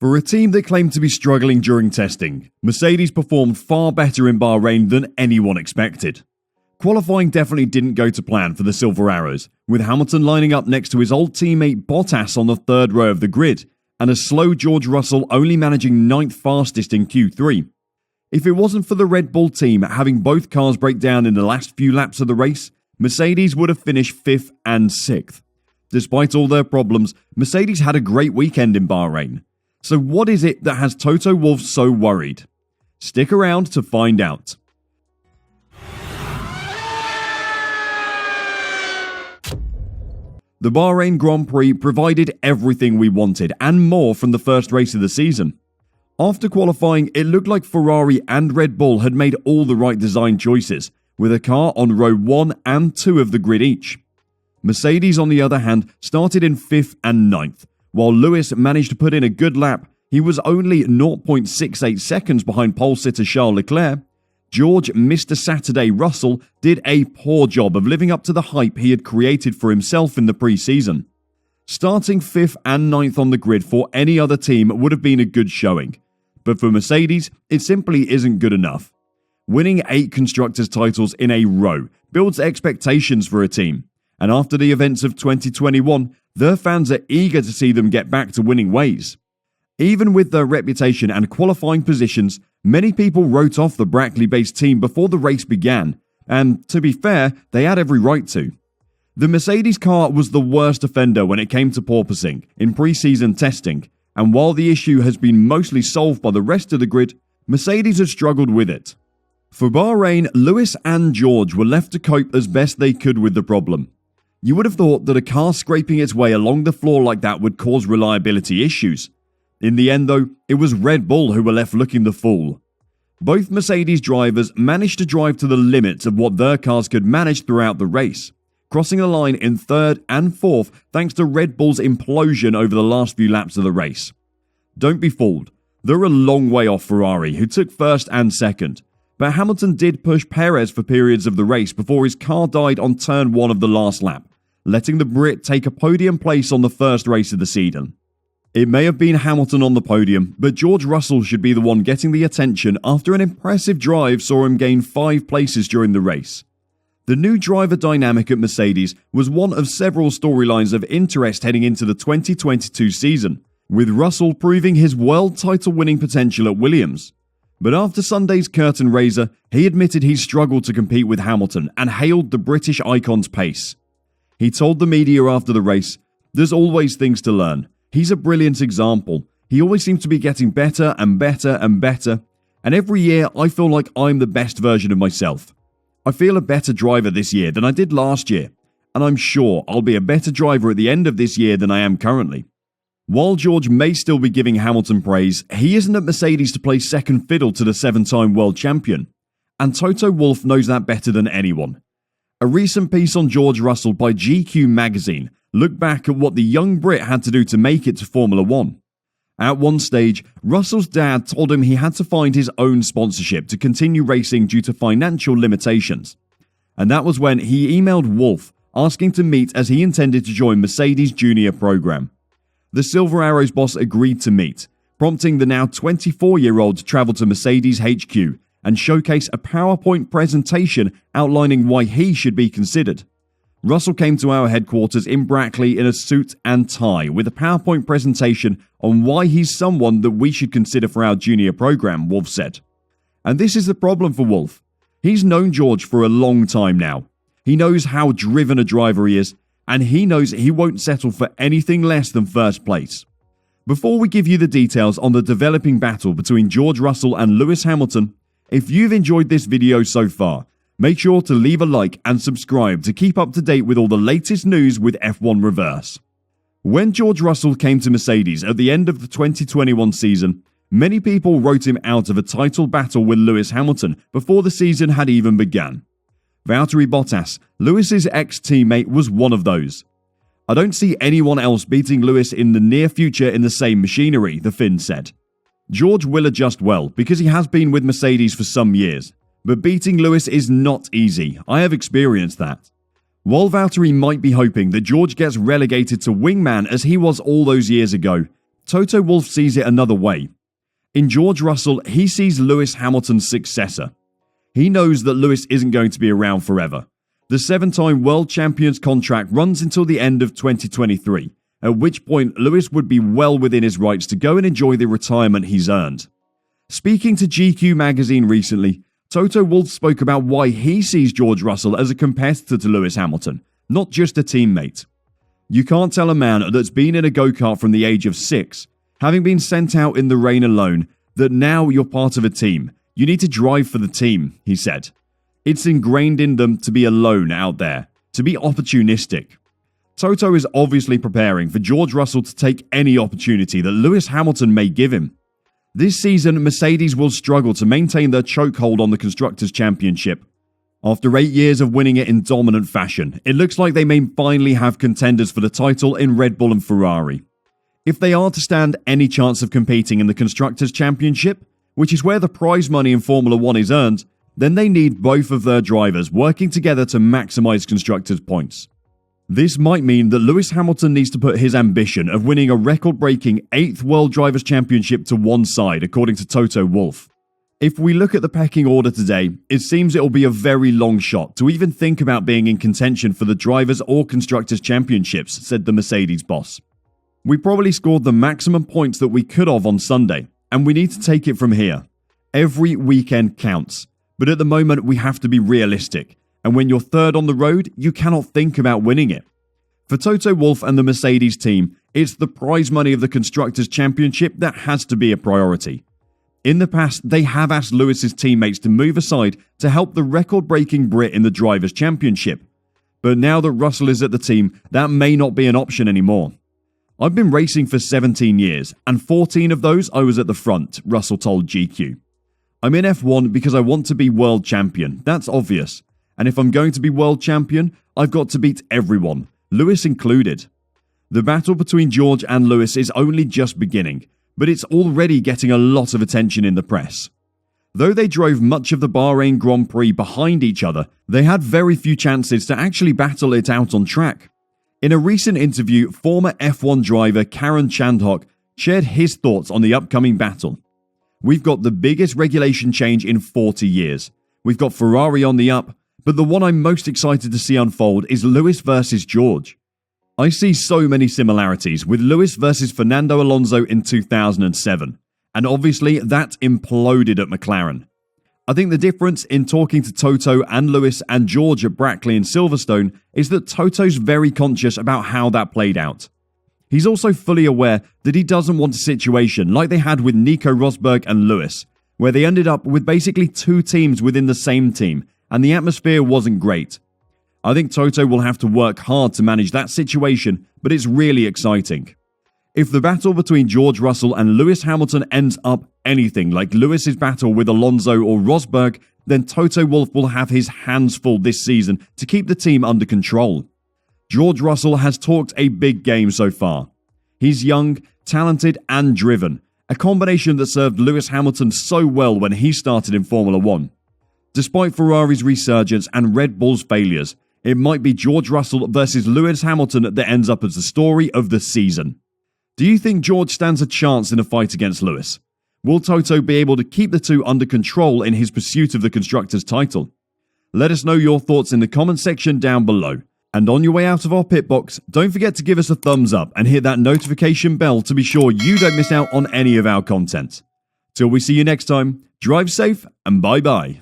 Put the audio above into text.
For a team that claimed to be struggling during testing, Mercedes performed far better in Bahrain than anyone expected. Qualifying definitely didn't go to plan for the Silver Arrows, with Hamilton lining up next to his old teammate Bottas on the third row of the grid, and a slow George Russell only managing 9th fastest in Q3. If it wasn't for the Red Bull team having both cars break down in the last few laps of the race, Mercedes would have finished 5th and 6th. Despite all their problems, Mercedes had a great weekend in Bahrain. So what is it that has Toto Wolff so worried? Stick around to find out. The Bahrain Grand Prix provided everything we wanted and more from the first race of the season. After qualifying, it looked like Ferrari and Red Bull had made all the right design choices, with a car on row 1 and 2 of the grid each. Mercedes, on the other hand, started in 5th and 9th. While Lewis managed to put in a good lap, he was only 0.68 seconds behind pole sitter Charles Leclerc. George Mr. Saturday Russell did a poor job of living up to the hype he had created for himself in the pre-season. Starting 5th and 9th on the grid for any other team would have been a good showing, but for Mercedes, it simply isn't good enough. Winning 8 Constructors titles in a row builds expectations for a team, and after the events of 2021, their fans are eager to see them get back to winning ways. Even with their reputation and qualifying positions, many people wrote off the Brackley-based team before the race began, and to be fair, they had every right to. The Mercedes car was the worst offender when it came to porpoising in pre-season testing, and while the issue has been mostly solved by the rest of the grid, Mercedes has struggled with it. For Bahrain, Lewis and George were left to cope as best they could with the problem. You would have thought that a car scraping its way along the floor like that would cause reliability issues. In the end though, it was Red Bull who were left looking the fool. Both Mercedes drivers managed to drive to the limits of what their cars could manage throughout the race, crossing the line in 3rd and 4th thanks to Red Bull's implosion over the last few laps of the race. Don't be fooled, they're a long way off Ferrari, who took 1st and 2nd, but Hamilton did push Perez for periods of the race before his car died on turn 1 of the last lap, letting the Brit take a podium place on the first race of the season. It may have been Hamilton on the podium, but George Russell should be the one getting the attention after an impressive drive saw him gain 5 places during the race. The new driver dynamic at Mercedes was one of several storylines of interest heading into the 2022 season, with Russell proving his world title winning potential at Williams. But after Sunday's curtain raiser, he admitted he struggled to compete with Hamilton and hailed the British icon's pace. He told the media after the race, "There's always things to learn. He's a brilliant example. He always seems to be getting better and better and better. And every year I feel like I'm the best version of myself. I feel a better driver this year than I did last year. And I'm sure I'll be a better driver at the end of this year than I am currently." While George may still be giving Hamilton praise, he isn't at Mercedes to play second fiddle to the 7-time world champion. And Toto Wolff knows that better than anyone. A recent piece on George Russell by GQ magazine looked back at what the young Brit had to do to make it to Formula 1. At one stage, Russell's dad told him he had to find his own sponsorship to continue racing due to financial limitations. And that was when he emailed Wolff asking to meet as he intended to join Mercedes' junior program. The Silver Arrows boss agreed to meet, prompting the now 24-year-old to travel to Mercedes HQ and showcase a PowerPoint presentation outlining why he should be considered. Russell came to our headquarters in Brackley in a suit and tie with a PowerPoint presentation on why he's someone that we should consider for our junior program, Wolff said. And this is the problem for Wolff. He's known George for a long time now. He knows how driven a driver he is, and he knows he won't settle for anything less than first place. Before we give you the details on the developing battle between George Russell and Lewis Hamilton, if you've enjoyed this video so far, make sure to leave a like and subscribe to keep up to date with all the latest news with F1 Reverse. When George Russell came to Mercedes at the end of the 2021 season, many people wrote him out of a title battle with Lewis Hamilton before the season had even begun. Valtteri Bottas, Lewis's ex-teammate, was one of those. "I don't see anyone else beating Lewis in the near future in the same machinery," the Finn said. George will adjust well because he has been with Mercedes for some years, but beating Lewis is not easy. I have experienced that. While Valtteri might be hoping that George gets relegated to wingman as he was all those years ago, Toto Wolff sees it another way. In George Russell, he sees Lewis Hamilton's successor. He knows that Lewis isn't going to be around forever. The 7-time world champion's contract runs until the end of 2023, at which point Lewis would be well within his rights to go and enjoy the retirement he's earned. Speaking to GQ magazine recently, Toto Wolff spoke about why he sees George Russell as a competitor to Lewis Hamilton, not just a teammate. You can't tell a man that's been in a go-kart from the age of 6, having been sent out in the rain alone, that now you're part of a team. You need to drive for the team, he said. It's ingrained in them to be alone out there, to be opportunistic. Toto is obviously preparing for George Russell to take any opportunity that Lewis Hamilton may give him. This season, Mercedes will struggle to maintain their chokehold on the Constructors' Championship. After 8 years of winning it in dominant fashion, it looks like they may finally have contenders for the title in Red Bull and Ferrari. If they are to stand any chance of competing in the Constructors' Championship, which is where the prize money in Formula 1 is earned, then they need both of their drivers working together to maximise Constructors' points. This might mean that Lewis Hamilton needs to put his ambition of winning a record-breaking 8th World Drivers' Championship to one side, according to Toto Wolff. If we look at the pecking order today, it seems it will be a very long shot to even think about being in contention for the Drivers' or Constructors' Championships, said the Mercedes boss. We probably scored the maximum points that we could have on Sunday, and we need to take it from here. Every weekend counts. But at the moment, we have to be realistic, and when you're third on the road, you cannot think about winning it. For Toto Wolff and the Mercedes team, it's the prize money of the Constructors' Championship that has to be a priority. In the past, they have asked Lewis's teammates to move aside to help the record-breaking Brit in the Drivers' Championship. But now that Russell is at the team, that may not be an option anymore. I've been racing for 17 years, and 14 of those I was at the front, Russell told GQ. I'm in F1 because I want to be world champion, that's obvious. And if I'm going to be world champion, I've got to beat everyone, Lewis included. The battle between George and Lewis is only just beginning, but it's already getting a lot of attention in the press. Though they drove much of the Bahrain Grand Prix behind each other, they had very few chances to actually battle it out on track. In a recent interview, former F1 driver Karen Chandhok shared his thoughts on the upcoming battle. We've got the biggest regulation change in 40 years. We've got Ferrari on the up, but the one I'm most excited to see unfold is Lewis versus George. I see so many similarities with Lewis versus Fernando Alonso in 2007, and obviously that imploded at McLaren. I think the difference in talking to Toto and Lewis and George at Brackley and Silverstone is that Toto's very conscious about how that played out. He's also fully aware that he doesn't want a situation like they had with Nico Rosberg and Lewis, where they ended up with basically 2 teams within the same team, and the atmosphere wasn't great. I think Toto will have to work hard to manage that situation, but it's really exciting. If the battle between George Russell and Lewis Hamilton ends up anything like Lewis's battle with Alonso or Rosberg, then Toto Wolff will have his hands full this season to keep the team under control. George Russell has talked a big game so far. He's young, talented and driven, a combination that served Lewis Hamilton so well when he started in Formula 1. Despite Ferrari's resurgence and Red Bull's failures, it might be George Russell versus Lewis Hamilton that ends up as the story of the season. Do you think George stands a chance in a fight against Lewis? Will Toto be able to keep the two under control in his pursuit of the Constructors' title? Let us know your thoughts in the comment section down below. And on your way out of our pit box, don't forget to give us a thumbs up and hit that notification bell to be sure you don't miss out on any of our content. Till we see you next time, drive safe and bye bye.